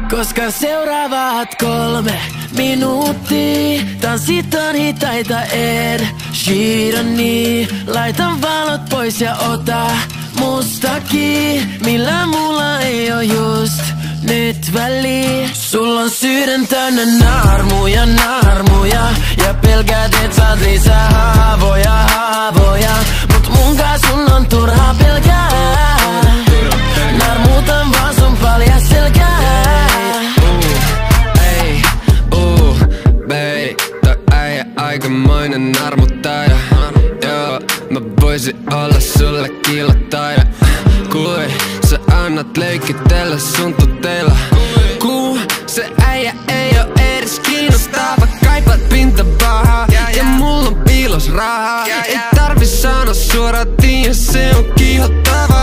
Koska seuraavat 3 minuuttia tanssitaan hitaita Ed Sheerania. Laitan valot pois ja ota mustakin, millä mulla ei oo just nyt väliä. Sulla on sydän täynnä naarmuja, naarmuja, ja pelkäät et saat lisää haavoja. Mut munkaan sun on turhaa pelkää. Naarmuutan vaan sun paljas selkää. Aikamoinen narmuttaja, joo. Mä voisin olla sulle kiilottaja. Kui sä annat leikitellä sun tuteilla. Kuu se äijä ei oo edes kiinnostava. Kaipaat pintapahaa ja mulla on piilos rahaa. Ei tarvi sanoa suoraan, tiiä se on kiihottava.